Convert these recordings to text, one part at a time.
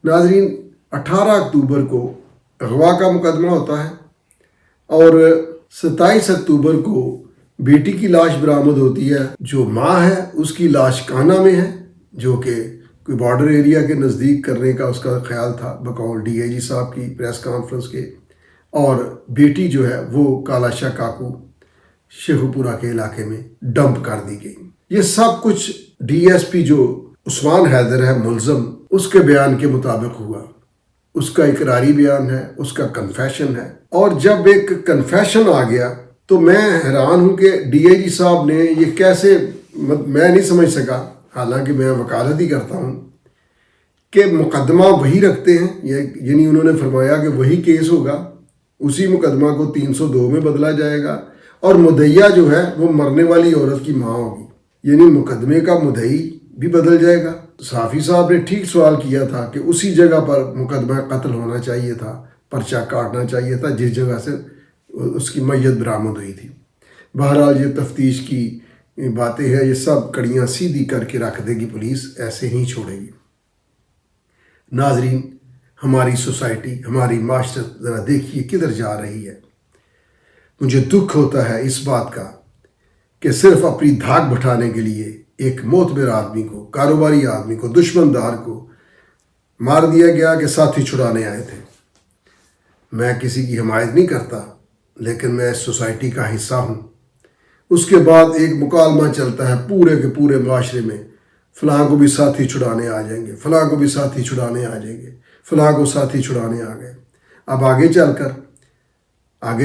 ناظرین، 18 اکتوبر کو اغوا کا مقدمہ ہوتا ہے اور 27 اکتوبر کو بیٹی کی لاش برآمد ہوتی ہے۔ جو ماں ہے اس کی لاش کانا میں ہے، جو کہ کوئی بارڈر ایریا کے نزدیک کرنے کا اس کا خیال تھا بقول ڈی آئی جی صاحب کی پریس کانفرنس کے، اور بیٹی جو ہے وہ کالا شاہ کاکو شیخو پورہ کے علاقے میں ڈمپ کر دی گئی۔ یہ سب کچھ ڈی ایس پی جو عثمان حیدر ہے ملزم، اس کے بیان کے مطابق ہوا۔ اس کا اقراری بیان ہے، اس کا کنفیشن ہے، اور جب ایک کنفیشن آ گیا تو میں حیران ہوں کہ ڈی آئی جی صاحب نے یہ کیسے، میں نہیں سمجھ سکا، حالانکہ میں وکالت ہی کرتا ہوں، کہ مقدمہ وہی رکھتے ہیں، یعنی انہوں نے فرمایا کہ وہی کیس ہوگا، اسی مقدمہ کو 302 میں بدلا جائے گا، اور مدعیہ جو ہے وہ مرنے والی عورت کی ماں ہوگی، یعنی مقدمے کا مدعی بھی بدل جائے گا۔ صحافی صاحب نے ٹھیک سوال کیا تھا کہ اسی جگہ پر مقدمہ قتل ہونا چاہیے تھا، پرچہ کاٹنا چاہیے تھا جس جگہ سے اس کی میت برآمد ہوئی تھی۔ بہرحال یہ تفتیش کی باتیں ہیں، یہ سب کڑیاں سیدھی کر کے رکھ دے گی پولیس، ایسے نہیں چھوڑے گی۔ ناظرین، ہماری سوسائٹی، ہماری معاشرت ذرا دیکھیے کدھر جا رہی ہے۔ مجھے دکھ ہوتا ہے اس بات کا کہ صرف اپنی دھاک بٹھانے کے لیے ایک معتبر آدمی کو، کاروباری آدمی کو، دشمن دار کو مار دیا گیا کہ ساتھی چھڑانے آئے تھے۔ میں کسی کی حمایت نہیں کرتا، لیکن میں اس سوسائٹی کا حصہ ہوں۔ اس کے بعد ایک مکالمہ چلتا ہے پورے کے پورے معاشرے میں، فلاں کو بھی ساتھی چھڑانے آ جائیں گے، فلاں کو بھی ساتھی چھڑانے آ جائیں گے، فلاں کو ساتھی چھڑانے آ گئے۔ اب آگے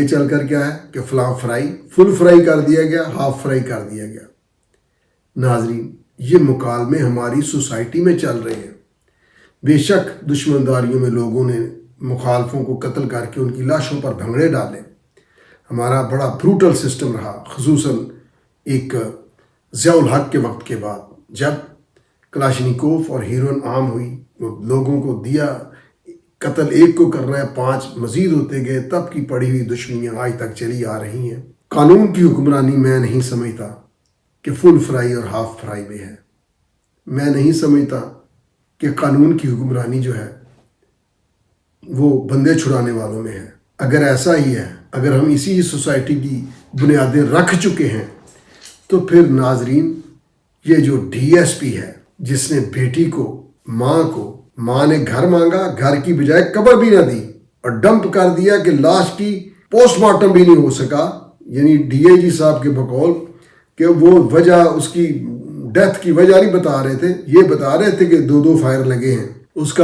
چل کر کیا ہے کہ فلاں فرائی، فل فرائی کر دیا گیا، ہاف فرائی کر دیا گیا۔ ناظرین، یہ مکالمے ہماری سوسائٹی میں چل رہے ہیں۔ بے شک دشمنداریوں میں لوگوں نے مخالفوں کو قتل کر کے ان کی لاشوں پر بھنگڑے ڈالے۔ ہمارا بڑا بروٹل سسٹم رہا، خصوصاً ایک ضیاء الحق کے وقت کے بعد، جب کلاشنیکوف اور ہیروئن عام ہوئی، وہ لوگوں کو دیا، قتل ایک کو کرنا ہے 5 مزید ہوتے گئے، تب کی پڑی ہوئی دشمنیاں آج تک چلی آ رہی ہیں۔ قانون کی حکمرانی میں نہیں سمجھتا کہ فل فرائی اور ہاف فرائی میں ہے۔ میں نہیں سمجھتا کہ قانون کی حکمرانی جو ہے وہ بندے چھڑانے والوں میں ہے۔ اگر ایسا ہی ہے، اگر ہم اسی سوسائٹی کی بنیادیں رکھ چکے ہیں، تو پھر ناظرین، یہ جو ڈی ایس پی ہے جس نے بیٹی کو، ماں نے گھر مانگا، گھر کی بجائے قبر بھی نہ دی، اور ڈمپ کر دیا کہ لاش کی پوسٹ مارٹم بھی نہیں ہو سکا، یعنی ڈی آئی جی صاحب کے بقول کہ وہ وجہ، اس کی ڈیتھ کی وجہ نہیں بتا رہے تھے، یہ بتا رہے تھے کہ 2 فائر لگے ہیں۔ اس کا